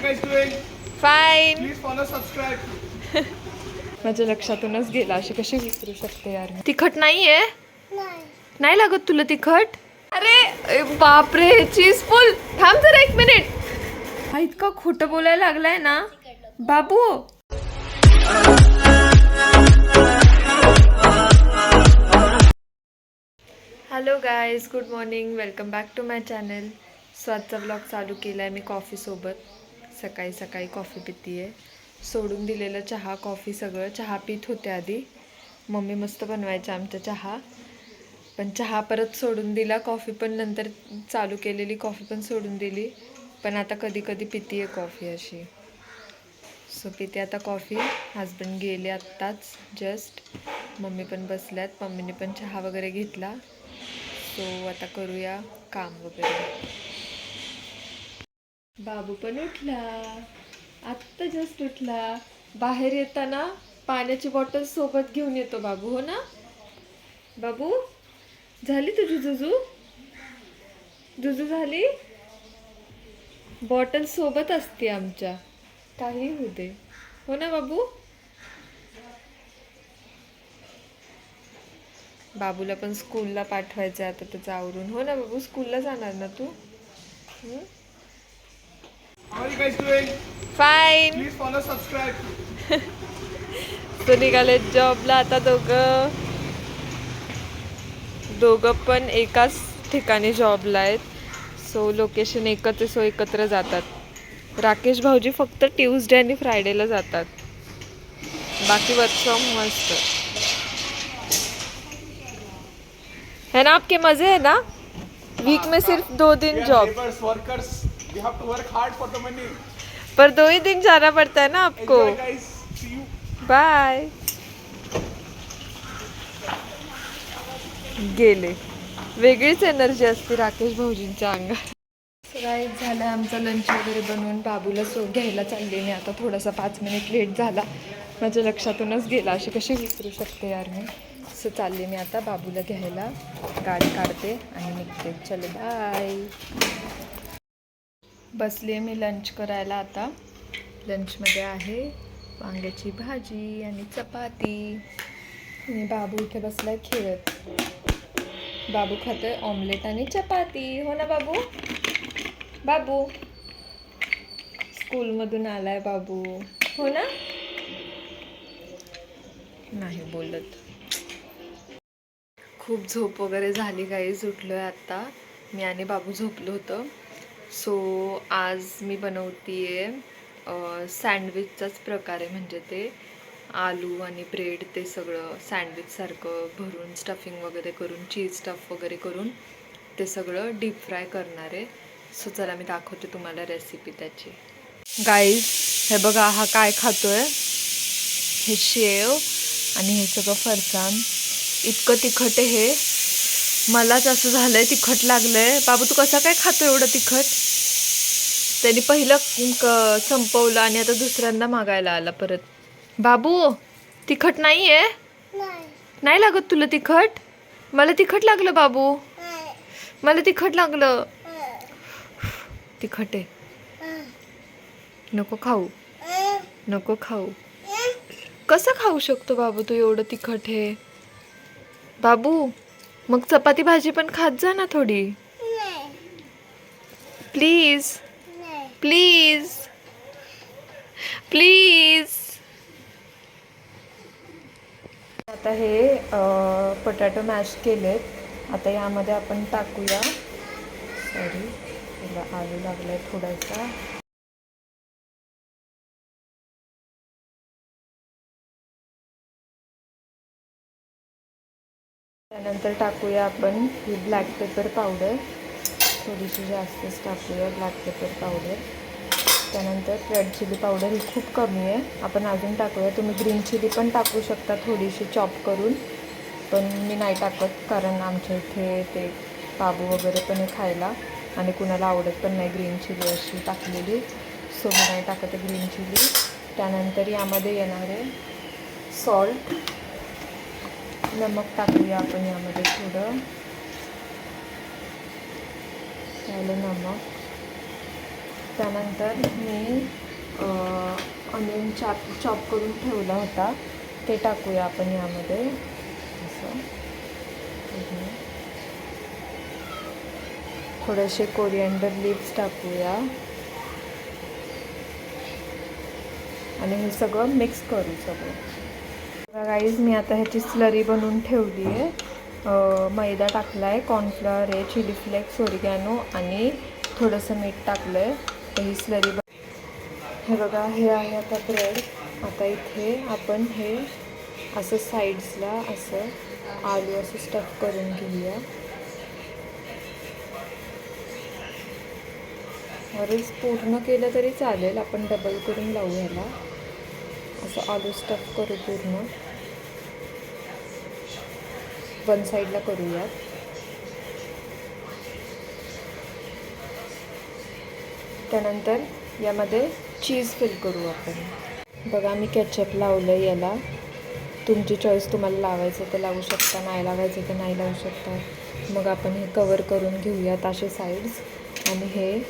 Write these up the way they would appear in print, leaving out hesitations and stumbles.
you guys doing? Fine. Please follow, subscribe. माझ्या लक्षातूनच गेला, अशी कशी विसरू शकते यार मी. तिखट नाहीये? नाही लागत तुला तिखट? अरे बापरे, चीज फुल. थांब जरा 1 मिनिट. हा इतका खोटं बोलायला लागलाय ना बाबू. Hello guys, good morning, welcome back to my channel. So आजचा ब्लॉग चालू केला आहे मी कॉफीसोबत. सकाळी सकाळी कॉफी पिते आहे. सोडून दिलेलं चहा कॉफी सगळं. चहा पित होते आधी, मम्मी मस्त बनवायच्या आमच्या चहा, पण चहा परत सोडून दिला. कॉफी पण नंतर चालू केलेली, कॉफी पण सोडून दिली. पण आता कधी कधी पिते आहे कॉफी अशी. सो पिते आता कॉफी. हजबंड गेले आत्ताच जस्ट. मम्मी पण बसल्यात, मम्मीने पण चहा वगैरे घेतला. सो आता करूया काम वगैरे. बाबू पण उठला, आत्ता जस्ट उठला. बाहेर येताना पाण्याची बॉटल सोबत घेऊन येतो बाबू, हो ना बाबू? झाली तुझी जुजू? जुजू झाली? बॉटल सोबत असते आमच्या, काही होऊ दे, हो ना बाबू? बाबूला पण स्कूलला पाठवायचं आता त्याचं आवरून, हो ना बाबू? स्कूलला जाणार ना तू? How are you guys doing? Fine. Please follow, subscribe. तो निघाले जॉबला आता. दोघं पण एकाच ठिकाणी जॉबला आहेत. सो लोकेशन एकच आहे, सो एकत्र जातात. राकेश भाऊजी फक्त ट्यूजडे आणि फ्रायडेला जातात, बाकी वर्क फ्रॉम होम असतं. है ना? आपके मजे है ना? वीक में सिर्फ 2 दिन job, Neighbors, workers, we have to work hard for the money. पर 2 ही दिन जाना पड़ता है ना आपको. Enjoy guys. See you. Bye. गेले. वेगळीच एनर्जी असते राकेश भाऊजींच्या अंगात. राईट झालं आमचा लंच वगैरे बनवून. बाबूला घ्यायला चालले मी आता. थोडासा 5 मिनिट लेट झाला, माझ्या लक्षातूनच गेला, अशी कशी विसरू शकते यार मी. सो चालले मी आता बाबूला घ्यायला. गाडी काढते आणि निघते. चलो बाय. बसले मी लंच करायला आता. लंचमध्ये आहे वांग्याची भाजी आणि चपाती. आणि बाबू इथे बसलाय खेळत. बाबू खातोय ऑमलेट आणि चपाती, हो ना बाबू? बाबू स्कूलमधून आलाय बाबू, हो ना? नाही बोलत. खूप झोप वगैरे झाली गाईज. उठलोय आत्ता मी आणि बाबू झोपलो होतं. सो आज मी बनवतीये सँडविचचाच प्रकार आहे. म्हणजे ते आलू आणि ब्रेड ते सगळं सँडविचसारखं भरून स्टफिंग वगैरे करून, चीज स्टफ वगैरे करून ते सगळं डीप फ्राय करणार आहे. सो चला मी दाखवते तुम्हाला रेसिपी त्याची. गाईज हे बघा, हा काय खातोय, हे शेव आणि हे सगळं फरसाण. इतकं तिखट आहे हे, मलाच असं झालंय तिखट लागलंय. बाबू तू कसा काय खातो एवढं तिखट? त्यांनी पहिलं संपवलं आणि आता दुसऱ्यांदा मागायला आला परत. बाबू तिखट नाही आहे? नाही लागत तुला तिखट? मला तिखट लागलं बाबू, मला तिखट लागलं. तिखट आहे, नको खाऊ, नको खाऊ. कसं खाऊ शकतो बाबू तू एवढं तिखट हे? बाबू मग चपाती भाजी पण खात जा ना थोडी, प्लीज प्लीज प्लीज. आता हे पोटॅटो मॅश केलेत. आता यामध्ये आपण टाकूया, सॉरी त्याला आलू लागलाय थोडासा. त्यानंतर टाकूया आपण ही ब्लॅक पेपर पावडर, थोडीशी जास्तच टाकूया ब्लॅक पेपर पावडर. त्यानंतर रेड चिली पावडर ही खूप कमी आहे, आपण अजून टाकूया. तुम्ही ग्रीन चिली पण टाकू शकता थोडीशी चॉप करून, पण मी नाही टाकत कारण आमच्या इथे ते बाबू वगैरे पण आहे खायला आणि कुणाला आवडत पण नाही ग्रीन चिली अशी टाकलेली. सो मी नाही टाकत आहे ग्रीन चिली. त्यानंतर यामध्ये येणार आहे सॉल्ट, नमक टाकूया आपण यामध्ये थोडं, त्याला नमक. त्यानंतर मी ऑनियन चॉप करून ठेवला होता ते टाकूया आपण यामध्ये असं. थोडेसे कोरिएंडर लीव्स टाकूया आणि हे सगळं मिक्स करू सगळं. गाईज मी आता ह्याची स्लरी बनवून ठेवली आहे. मैदा टाकला आहे, कॉर्नफ्लॉवर आहे, चिली फ्लेक्स, ओरिगॅनो आणि थोडंसं मीठ टाकलं आहे. तर ही स्लरी हे बघा, हे आहे आता ब्रेड. आता इथे आपण हे असं साईड्सला असं आलू असं स्टफ करून घेऊया. वरच पूर्ण केलं तरी चालेल, आपण डबल करून लावू ह्याला. असं आलू स्टफ करू पूर्ण, वन साईडला करूया. त्यानंतर यामध्ये चीज फिल करू आपण. बघा मी केचप लावलं आहे याला. तुमची चॉईस, तुम्हाला लावायचं तर लावू शकता, नाही लावायचं तर नाही लावू शकता. मग आपण हे कवर करून घेऊयात असे साईड्स आणि हे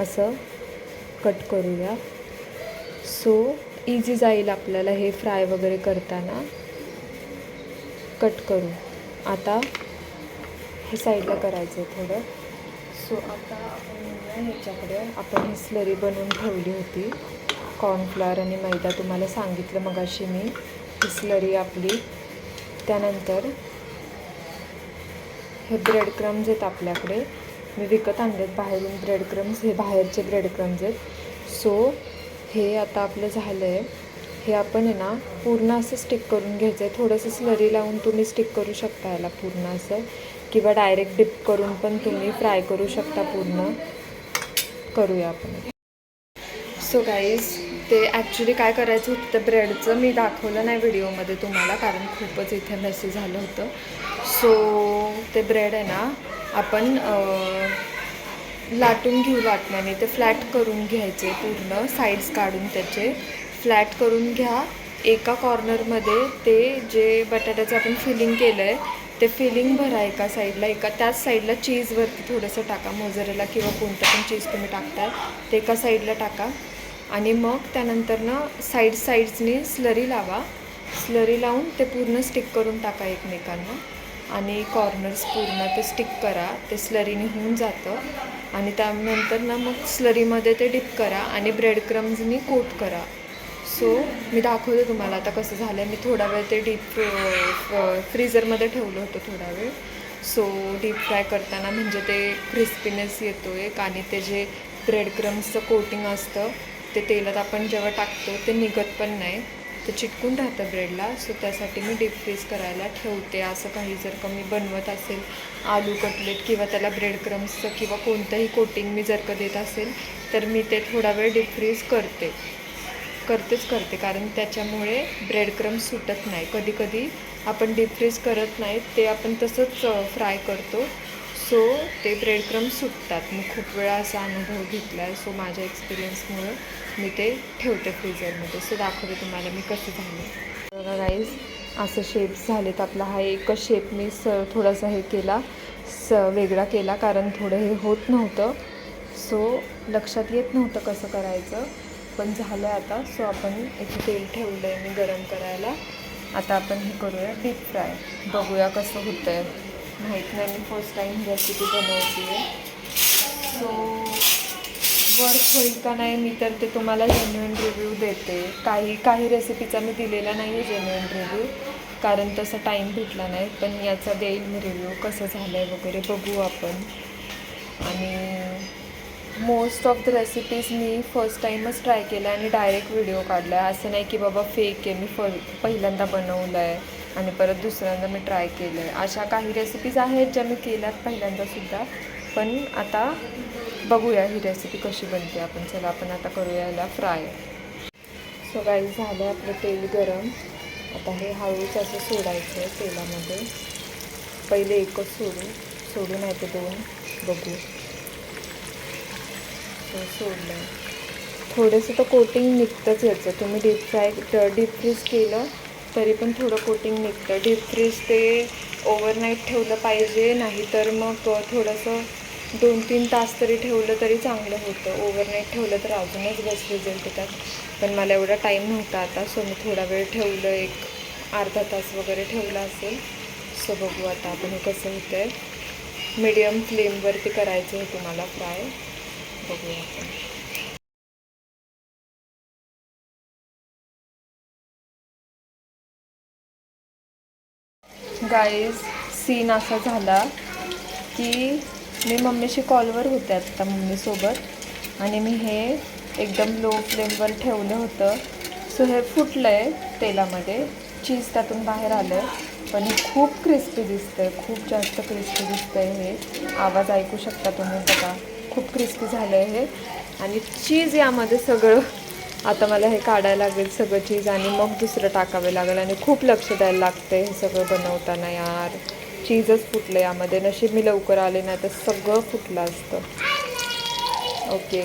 असं कट करूया. सो इझी जाईल आपल्याला हे फ्राय वगैरे करताना. कट करू. आता हे साईडला करायचं आहे थोडं. सो आता आपण ह्याच्याकडे आपण ही स्लरी बनवून ठेवली होती, कॉर्नफ्लॉवर आणि मैदा. तुम्हाला सांगितलं मगाशी मी ही स्लरी आपली. त्यानंतर हे ब्रेड क्रम्स आहेत आपल्याकडे, मी विकत आणलेत बाहेरून ब्रेड क्रम्स. हे बाहेरचे ब्रेड क्रम्स आहेत. सो हे आता आपलं झालं आहे. हे आपण आहे ना पूर्ण असं स्टिक करून घ्यायचं आहे. थोडंसं स्लरी लावून तुम्ही स्टिक करू शकता याला पूर्ण असं, किंवा डायरेक्ट डिप करून पण तुम्ही फ्राय करू शकता. पूर्ण करूया आपण. सो गाईज, ते ॲक्च्युली काय करायचं होतं त्या ब्रेडचं मी दाखवलं नाही व्हिडिओमध्ये तुम्हाला, कारण खूपच इथे मेसी झालं होतं. सो ते ब्रेड आहे ना आपण लाटून घेऊ. लाटण्याने ते फ्लॅट करून घ्यायचे, पूर्ण साईड्स काढून त्याचे फ्लॅट करून घ्या. एका कॉर्नरमध्ये ते जे बटाट्याचं आपण फिलिंग केलं आहे ते फिलिंग भरा एका साईडला. त्याच साईडला चीजवरती थोडंसं टाका, मोझरेला किंवा कोणतं पण चीज तुम्ही टाकताय ते एका साईडला टाका. आणि मग त्यानंतर ना साईड्सनी स्लरी लावा. स्लरी लावून ते पूर्ण स्टिक करून टाका एकमेकांना. आणि कॉर्नर्स पूर्ण ते स्टिक करा, ते स्लरीने होऊन जातं. आणि त्यानंतर ना मग स्लरीमध्ये ते डिप करा आणि ब्रेड क्रम्सनी कोट करा. सो मी दाखवते तुम्हाला आता कसं झालं आहे. मी थोडा वेळ ते डीप फ्रीझरमध्ये ठेवलं होतं थोडा वेळ. सो डीप फ्राय करताना म्हणजे ते क्रिस्पीनेस येतो एक, आणि ते जे ब्रेड क्रम्सचं कोटिंग असतं ते तेलात आपण जेव्हा टाकतो ते निघत पण नाही, ते चिटकून राहतं ब्रेडला. सो त्यासाठी मी डीप फ्रीज करायला ठेवते. असं काही जर का मी बनवत असेल आलू कटलेट किंवा त्याला ब्रेड क्रम्सचं किंवा कोणतंही कोटिंग मी जर का देत असेल तर मी ते थोडा वेळ डीप फ्रीज करते, कारण त्याच्यामुळे ब्रेड क्रम्स सुटत नाही. कधी कधी आपण डीप फ्रीज करत नाहीत, ते आपण तसंच फ्राय करतो. सो ते ब्रेड क्रम्स सुटतात. मी खूप वेळा असा अनुभव घेतला आहे. सो माझ्या एक्सपिरियन्समुळं मी ते ठेवते फ्रीझरमध्ये. सो दाखवते तुम्हाला मी कसं झालं. बघा गाईज, असं शेप्स झालेत. आपला हा एकच शेप मी थोडासा हे केला, वेगळा केला, कारण थोडं हे होत नव्हतं. सो लक्षात येत नव्हतं कसं करायचं, पण झालं आता. सो आपण इथे तेल ठेवलं आहे मी गरम करायला. आता आपण हे करूया डीप फ्राय. बघूया कसं होतं आहे. माहीत नाही, मी फर्स्ट टाईम रेसिपी बनवते आहे. सो वर्क होईल का नाही मी तर ते तुम्हाला जेन्युइन रिव्ह्यू देते. काही रेसिपीचा मी दिलेला नाही आहे जेन्युइन रिव्ह्यू, कारण तसा टाईम भेटला नाही. पण याचा देईल मी रिव्ह्यू, कसं झालं आहे वगैरे बघू आपण. आणि most of the recipes me first टाईमच ट्राय केलं आणि डायरेक्ट व्हिडिओ काढला आहे. असं नाही की बाबा फेक आहे, मी पहिल्यांदा बनवलं आहे आणि परत दुसऱ्यांदा मी ट्राय केलं आहे. अशा काही रेसिपीज आहेत ज्या मी केल्यात पहिल्यांदासुद्धा. पण आता बघूया ही रेसिपी कशी बनते आपण. चला आपण आता करूया याला फ्राय. सो गाईज, झालं आपलं तेल गरम. आता हे हळूच असं सोडायचं आहे तेलामध्ये. पहिले एकच सोडू नाही ते दोन, बघू. सोडलं. थोडंसं तर कोटिंग निघतंच याचं. तुम्ही डीप फ्रीज केलं तरी पण थोडं कोटिंग निघतं. डीप फ्रीज ते ओव्हरनाईट ठेवलं पाहिजे, नाहीतर मग थोडंसं 2-3 तास तरी ठेवलं तरी चांगलं होतं. ओव्हरनाईट ठेवलं तर अजूनच बेस्ट रिझल्ट येतात. पण मला एवढा टाईम नव्हता आता, सो मी थोडा वेळ ठेवलं, एक अर्धा तास वगैरे ठेवला असेल. सो बघू आता आपण हे कसं होतं आहे. मीडियम फ्लेमवरती करायचं आहे तुम्हाला फ्राय. बघूया आपण. गाईज सीन असा झाला की मी मम्मीशी कॉलवर होते आत्ता मम्मीसोबत आणि मी हे एकदम लो फ्लेमवर ठेवलं होतं. सो हे फुटलं आहे तेलामध्ये, चीज त्यातून बाहेर आलं आहे. पण हे खूप क्रिस्पी दिसतं आहे, खूप जास्त क्रिस्पी दिसतं आहे. हे आवाज ऐकू शकता तुम्ही, बघा खूप क्रिस्पी झालं आहे हे. आणि चीज यामध्ये सगळं, आता मला हे काढायला लागेल सगळं चीज आणि मग दुसरं टाकावे लागेल. आणि खूप लक्ष द्यायला लागतं हे सगळं बनवताना यार. चीजच फुटलं यामध्ये, नशीब मी लवकर आले नाही तर सगळं फुटलं असतं. ओके,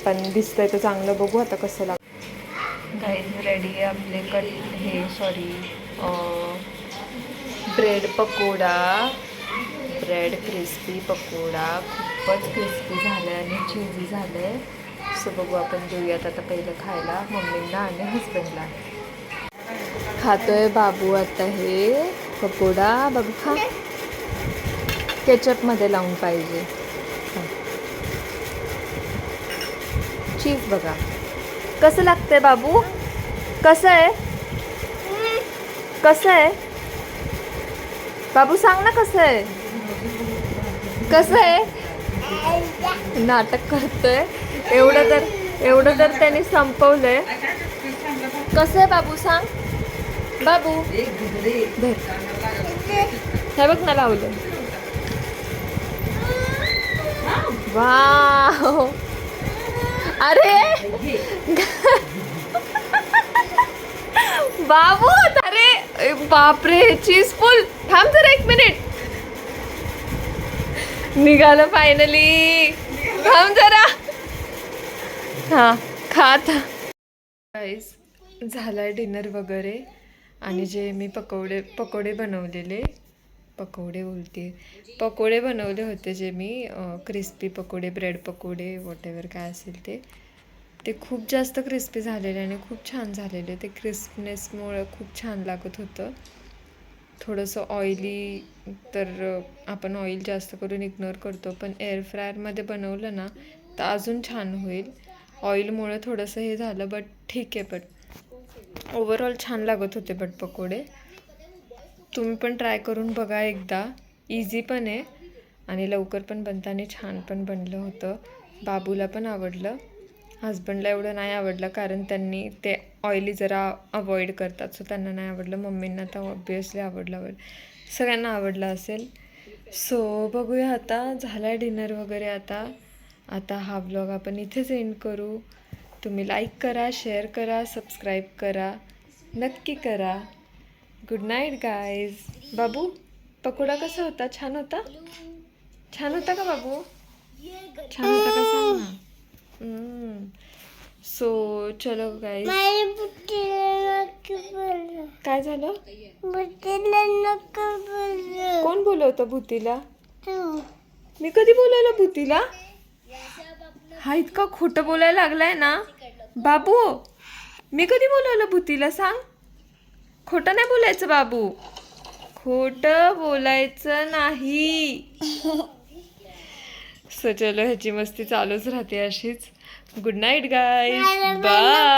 पण दिसतंय तर चांगलं. बघू आता कसं लागतं. गाईज रेडी आहे आपले bread pakora, bread crispy pakora. खूपच क्रिस्पी झालं आहे आणि चीजी झालं आहे. सो बघू आपण देऊयात आता पहिलं खायला मम्मींना आणि हस्बंडला. खातोय बाबू आता हे पकोडा. बाबू खा, केचपमध्ये लावून पाहिजे. चीज बघा कसं लागतंय बाबू, कसं आहे, कसं आहे बाबू, सांग ना कसं आहे, कसं आहे. नाटक करतोय, एवढं तर त्याने संपवलंय. कसं आहे बाबू सांग. बाबू धर, हे बघ ना लावलं. वाव, अरे बाबू, अरे बापरे, चीज फुल. थांब जरा 1 मिनिट, निघालं फायनली. थांब जरा, हां खात. गाईस झाला डिनर वगैरे. आणि जे मी पकोडे बनवलेले, पकोडे बनवले होते जे मी क्रिस्पी पकोडे, ब्रेड पकोडे, वॉटेवर काय असेल ते खूप जास्त क्रिस्पी झालेले आणि खूप छान झालेले. ते क्रिस्पनेसमुळं खूप छान लागत होतं. थोडंसं ऑइली, तर आपण ऑइल जास्त करून इग्नोर करतो, पण एअर फ्रायरमध्ये बनवलं ना तर अजून छान होईल. ऑइलमुळे थोडंसं हे झालं, बट ठीक आहे. बट ओव्हरऑल छान लागत होते बट पकोडे. तुम्ही पण ट्राय करून बघा एकदा. इझी पण आहे आणि लवकर पण बनतं आणि छान पण बनलं होतं. बाबूला पण आवडलं, हस्बंडला एवढं नाही आवडलं कारण त्यांनी ते ऑइली जरा अवॉइड करतात, सो त्यांना नाही आवडलं. मम्मींना तर ऑब्वियसली आवडलं, सगळ्यांना आवडलं असेल. सो बघूया आता, झाला डिनर वगैरे. आता हा व्लॉग आपण इथेच एंड करू. तुम्ही लाईक करा, शेअर करा, सबस्क्राईब करा, नक्की करा. Good night guys. बाबू पकोडा कसा होता, छान होता, छान होता का बाबू, छान होता का सांग ना. सो चलो गाईज. काय झालं, कोण बोलवतं भूतीला, मी कधी बोलायला भूतीला. हा इतका खोटं बोलायला लागलाय ना बाबू. मी कधी बोलवलं भूतीला सांग. खोटं नाही बोलायचं बाबू, खोटं बोलायचं नाही. सो चलो, ह्याची मस्ती चालूच राहते अशीच. Good night guys, bye.